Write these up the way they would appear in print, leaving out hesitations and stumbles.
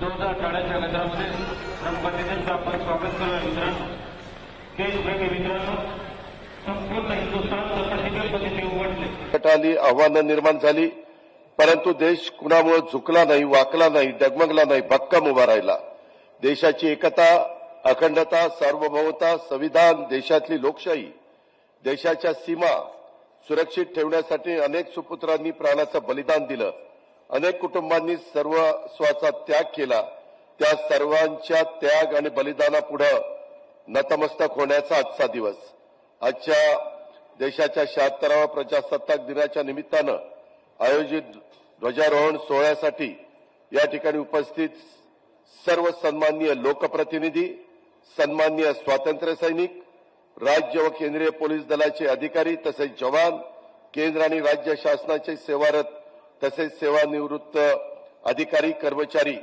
14 शाळेच्या केंद्रामध्ये ग्रामपंचायतीचं आपण स्वागत करूया मित्रांनो. देशभर मित्रांनो संपूर्ण हिंदुस्थान स्वतःच्या पद्धतीने उघडले. आव्हानं निर्माण झाली, परंतु देश कुणामुळे झुकला नाही, वाकला नाही, डगमगला नाही, भक्कम उभा राहिला. देशाची एकता, अखंडता, सार्वभौमता, संविधान, देशातली लोकशाही, देशाच्या सीमा सुरक्षित ठेवण्यासाठी अनेक सुपुत्रांनी प्राणाचं बलिदान दिलं. अनेक कुटुंबांनी सर्वस्वाचा त्याग केला. त्या सर्वांच्या त्याग आणि बलिदानापुढे नतमस्तक होण्याचा आजचा दिवस. आजच्या देशाच्या 76व्या प्रजासत्ताक दिनाच्या निमित्तानं आयोजित ध्वजारोहण सोहळ्यासाठी या ठिकाणी उपस्थित सर्व सन्माननीय लोकप्रतिनिधी, सन्माननीय स्वातंत्र्य सैनिक, राज्य व केंद्रीय पोलीस दलाचे अधिकारी तसेच जवान, केंद्र आणि राज्य शासनाचे सेवारत तसेच सेवानिवृत्त अधिकारी, कर्मचारी,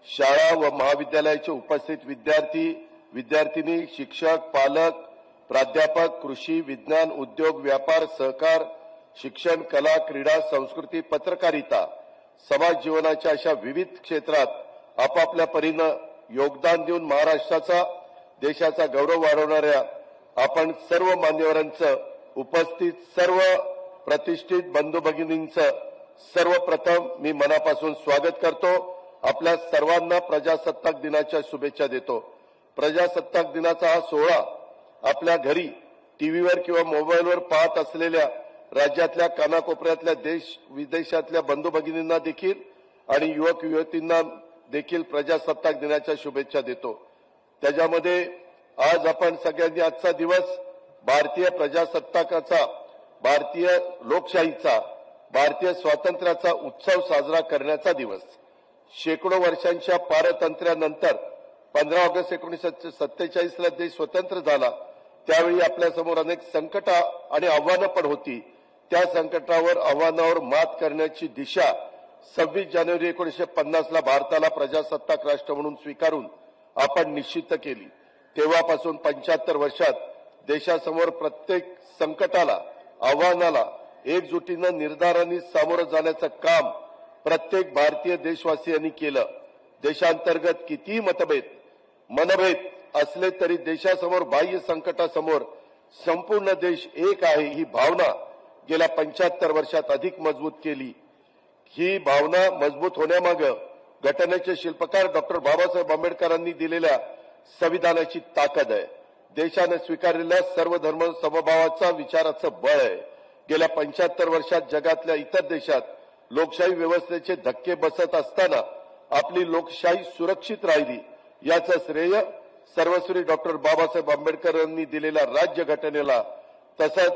शाळा व महाविद्यालयाचे उपस्थित विद्यार्थी, विद्यार्थिनी, शिक्षक, पालक, प्राध्यापक, कृषी, विज्ञान, उद्योग, व्यापार, सहकार, शिक्षण, कला, क्रीडा, संस्कृती, पत्रकारिता, समाज जीवनाच्या अशा विविध क्षेत्रात आपापल्या परीनं योगदान देऊन महाराष्ट्राचा, देशाचा गौरव वाढवणाऱ्या आपण सर्व मान्यवरांचं, उपस्थित सर्व प्रतिष्ठित बंधू भगिनींचं सर्वप्रथम मी मनापासून स्वागत करतो. आपल्या सर्वांना प्रजासत्ताक दिनाच्या शुभेच्छा देतो. प्रजासत्ताक दिनाचा हा सोहळा आपल्या घरी, टीव्हीवर किंवा मोबाईलवर पाहत असलेल्या राज्यातल्या कानाकोपऱ्यातल्या देश विदेशातल्या बंधू भगिनींना देखील आणि युवक युवतींना देखील प्रजासत्ताक दिनाच्या शुभेच्छा देतो. त्याच्यामध्ये आज आपण सगळ्यांनी आजचा दिवस भारतीय प्रजासत्ताकाचा, भारतीय लोकशाहीचा, भारतीय स्वातंत्र्याचा उत्सव साजरा करण्याचा दिवस. शेकडो वर्षांच्या पारतंत्र्यानंतर 15 ऑगस्ट 1947ला देश स्वतंत्र झाला. त्यावेळी आपल्यासमोर अनेक संकट आणि आव्हानं पण होती. त्या संकटावर, आव्हानावर मात करण्याची दिशा 26 जानेवारी 1950ला भारताला प्रजासत्ताक राष्ट्र म्हणून स्वीकारून आपण निश्चित केली. तेव्हापासून 75 वर्षात देशासमोर प्रत्येक संकटाला, आव्हानाला एकजुटीनं निर्धाराने सामोरं जाण्याचं काम प्रत्येक भारतीय देशवासियांनी केलं. देशांतर्गत कितीही मनभेद असले तरी देशासमोर, बाह्य संकटासमोर संपूर्ण देश एक आहे ही भावना गेल्या 75 वर्षात अधिक मजबूत केली. ही भावना मजबूत होण्यामागे घटनेचे शिल्पकार डॉक्टर बाबासाहेब आंबेडकरांनी दिलेल्या संविधानाची ताकद आहे. देशाने स्वीकारलेल्या सर्व धर्म समभावाचा विचाराचं बळ आहे. गेल्या 75 वर्षात जगातल्या इतर देशात लोकशाही व्यवस्थेचे धक्के बसत असताना आपली लोकशाही सुरक्षित राहिली. याचं श्रेय सर्वश्री डॉक्टर बाबासाहेब आंबेडकरांनी दिलेल्या राज्यघटनेला तसंच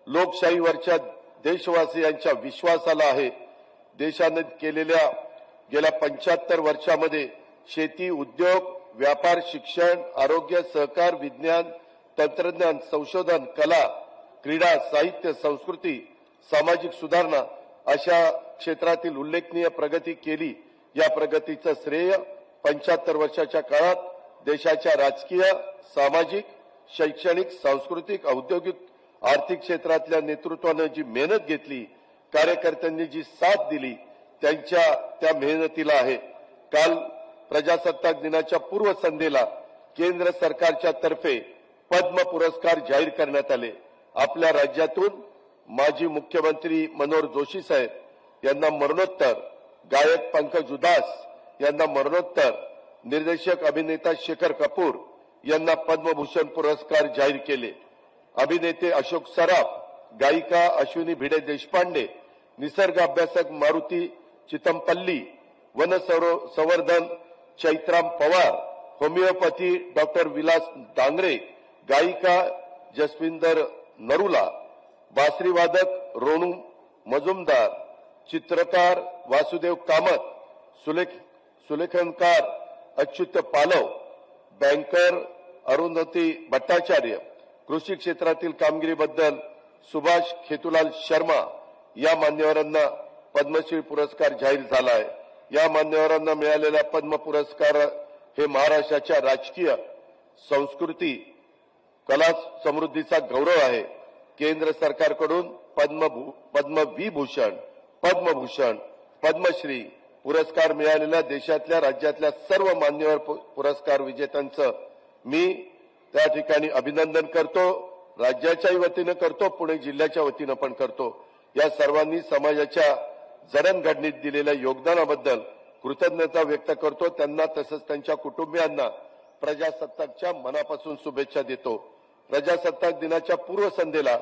लोकशाहीवरच्या देशवासियांच्या विश्वासाला आहे. देशाने केलेल्या गेल्या 75 वर्षामध्ये शेती, उद्योग, व्यापार, शिक्षण, आरोग्य, सहकार, विज्ञान, तंत्रज्ञान, संशोधन, कला, क्रीडा, साहित्य, संस्कृती, सामाजिक सुधारणा अशा क्षेत्रातील उल्लेखनीय प्रगती केली. या प्रगतीचं श्रेय 75 वर्षाच्या काळात देशाच्या राजकीय, सामाजिक, शैक्षणिक, सांस्कृतिक, औद्योगिक, आर्थिक क्षेत्रातल्या नेतृत्वानं जी मेहनत घेतली, कार्यकर्त्यांनी जी साथ दिली, त्यांच्या त्या मेहनतीला आहे. काल प्रजासत्ताक दिनाच्या पूर्वसंध्येला केंद्र सरकारच्या तर्फे पद्म पुरस्कार जाहीर करण्यात आले. आपल्या राज्यातून माजी मुख्यमंत्री मनोहर जोशी साहेब यांना मरणोत्तर, गायक पंकज उधास यांना मरणोत्तर, निर्देशक अभिनेता शेखर कपूर यांना पद्मभूषण पुरस्कार जाहीर केले. अभिनेते अशोक सराफ, गायिका अश्विनी भिडे देशपांडे, निसर्ग अभ्यासक मारुती चितमपल्ली, वन संवर्धन चैत्राम पवार, होमिओपॅथी डॉक्टर विलास डांगरे, गायिका जसविंदर नरुला, बासरीवादक रोनू मजुमदार, चित्रकार वासुदेव कामत, सुलेखनकार अच्युत पालव, बँकर अरुंधती भट्टाचार्य, कृषी क्षेत्रातील कामगिरीबद्दल सुभाष खेतुलाल शर्मा या मान्यवरांना पद्मश्री पुरस्कार जाहीर झाला आहे. या मान्यवरांना मिळालेला पद्म पुरस्कार हे महाराष्ट्राच्या राजकीय, संस्कृती, कला समृद्धीचा गौरव आहे. केंद्र सरकारकडून पद्मविभूषण, पद्मभूषण, पद्मश्री, पुरस्कार मिळालेल्या देशातल्या राज्यातल्या सर्व मान्यवर पुरस्कार विजेत्यांचं मी त्या ठिकाणी अभिनंदन करतो. राज्याच्याही वतीनं करतो, पुणे जिल्ह्याच्या वतीनं पण करतो. या सर्वांनी समाजाच्या जडणघडणीत दिलेल्या योगदानाबद्दल कृतज्ञता व्यक्त करतो. त्यांना तसंच त्यांच्या कुटुंबियांना प्रजासत्ताकच्या मनापासून शुभेच्छा देतो. प्रजासत्ताक दिनाच्या पूर्वसंध्येला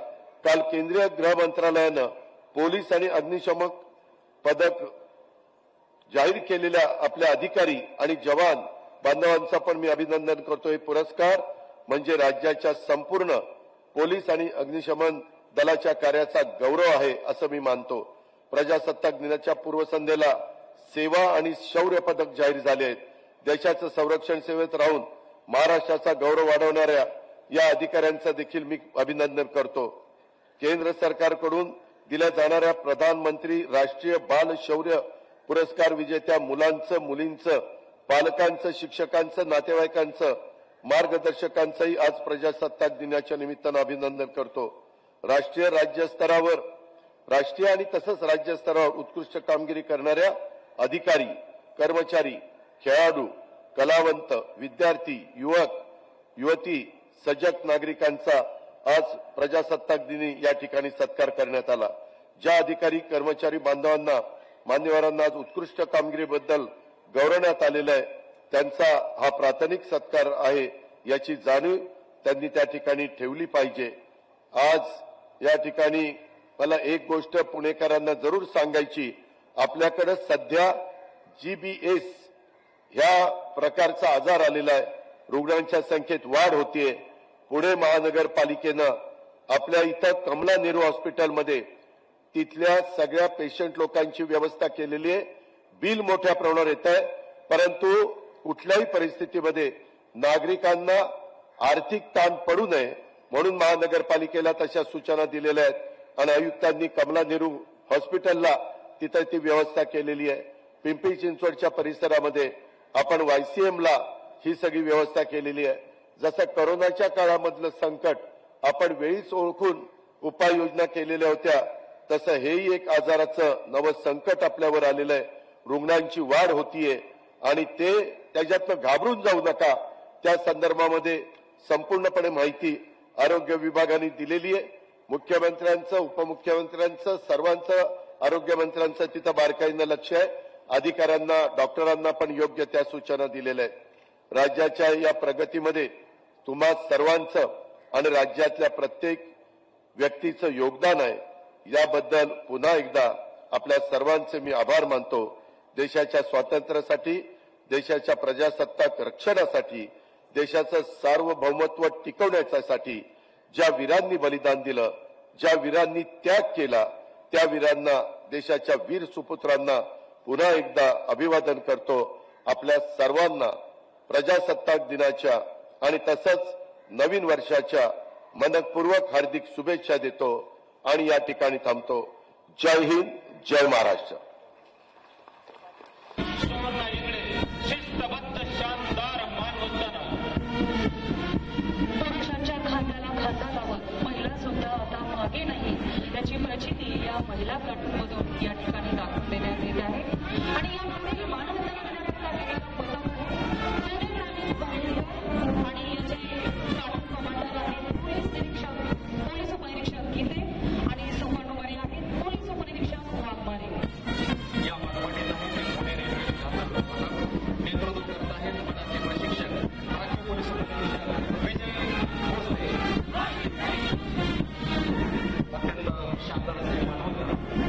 काल केंद्रीय गृह मंत्रालयानं पोलीस आणि अग्निशमक पदक जाहीर केलेल्या आपल्या अधिकारी आणि जवान बांधवांचा पण मी अभिनंदन करतो. हे पुरस्कार म्हणजे राज्याच्या संपूर्ण पोलीस आणि अग्निशमन दलाच्या कार्याचा गौरव आहे असं मी मानतो. प्रजासत्ताक दिनाच्या पूर्वसंध्येला सेवा आणि शौर्य पदक जाहीर झाले आहेत. देशाचं संरक्षण सेवेत राहून महाराष्ट्राचा गौरव वाढवणाऱ्या या अधिकाऱ्यांचं देखील मी अभिनंदन करतो. केंद्र सरकारकडून दिल्या जाणाऱ्या प्रधानमंत्री राष्ट्रीय बाल शौर्य पुरस्कार विजेत्या मुलांचं, मुलींचं, पालकांचं, शिक्षकांचं, नातेवाईकांचं, मार्गदर्शकांचंही आज प्रजासत्ताक दिनाच्या निमित्तानं अभिनंदन करतो. राष्ट्रीय आणि तसंच राज्य स्तरावर उत्कृष्ट कामगिरी करणाऱ्या अधिकारी, कर्मचारी, खेळाडू, कलावंत, विद्यार्थी, युवक, युवती, सजग नागरिकांचा आज प्रजासत्ताक दिनी या ठिकाणी सत्कार करण्यात आला. ज्या अधिकारी, कर्मचारी बांधवांना, मान्यवरांना आज उत्कृष्ट कामगिरीबद्दल गौरवण्यात आलेलं आहे, त्यांचा हा प्राथमिक सत्कार आहे याची जाणीव त्यांनी त्या ठिकाणी ठेवली पाहिजे. आज या ठिकाणी मला एक गोष्ट पुणेकरांना जरूर सांगायची, आपल्याकडे सध्या GBS ह्या प्रकारचा आजार आलेला आहे. रुग्णांच्या संख्येत वाढ होतीये. पुणे महानगरपालिकेनं आपल्या इथं कमला नेहरू हॉस्पिटलमध्ये तिथल्या सगळ्या पेशंट लोकांची व्यवस्था केलेली आहे. बिल मोठ्या प्रमाणावर येत आहे, परंतु कुठल्याही परिस्थितीमध्ये नागरिकांना आर्थिक ताण पडू नये म्हणून महानगरपालिकेला तशा सूचना दिलेल्या आहेत आणि आयुक्तांनी कमला नेहरू हॉस्पिटलला तिथं ती व्यवस्था केलेली आहे. पिंपरी चिंचवडच्या परिसरामध्ये आपण YCMला ही सगळी व्यवस्था केलेली आहे. जसं कोरोनाच्या काळामधलं संकट आपण वेळीच ओळखून उपाययोजना केलेल्या होत्या, तसं हेही एक आजाराचं नवं संकट आपल्यावर आलेलं आहे. रुग्णांची वाढ होतीये आणि त्याच्यातनं घाबरून जाऊ नका, त्या संदर्भामध्ये संपूर्णपणे माहिती आरोग्य विभागाने दिलेली आहे. मुख्यमंत्र्यांचं, उपमुख्यमंत्र्यांचं, सर्वांचं, आरोग्यमंत्र्यांचं तिथं बारकाईनं लक्ष आहे. अधिकाऱ्यांना, डॉक्टरांना पण योग्य त्या सूचना दिलेल्या आहेत. राज्याच्या या प्रगतीमध्ये तुम्हा सर्वांचं आणि राज्यातल्या प्रत्येक व्यक्तीचं योगदान आहे. याबद्दल पुन्हा एकदा आपल्या सर्वांचे मी आभार मानतो. देशाच्या स्वातंत्र्यासाठी, देशाच्या प्रजासत्ताक रक्षणासाठी, देशाचं सार्वभौमत्व टिकवण्यासाठी ज्या वीरांनी बलिदान दिलं, ज्या वीरांनी त्याग केला, त्या वीरांना, देशाच्या वीर सुपुत्रांना पुन्हा एकदा अभिवादन करतो. आपल्या सर्वांना प्रजासत्ताक दिनाच्या आणि तसंच नवीन वर्षाच्या मनपूर्वक हार्दिक शुभेच्छा देतो आणि या ठिकाणी थांबतो. जय हिंद, जय महाराष्ट्र. शिस्तबद्ध शानदार मानवंदना. पुरुषांच्या खांद्याला खांदा लावत महिला सुद्धा आता मागे नाही याची प्रचिती या महिला गटमधून या ठिकाणी दाखवून देण्यात येत आहे. आणि यापुढील मानवंदना आणि याचे कार्टून कमांडर आहेत पोलीस निरीक्षक, पोलीस उपनिरीक्षक गीते आणि सुपर्णुमारी आहेत पोलीस उपनिरीक्षक वाघमारे. या मानवंदनेत आहे पुणे रेल्वे नेतृत्व करत आहेत पदाचे प्रशिक्षक राज्य पोलीस उपनिरीक्षक विजय भोसले. अत्यंत शानदार असे मानवंदना.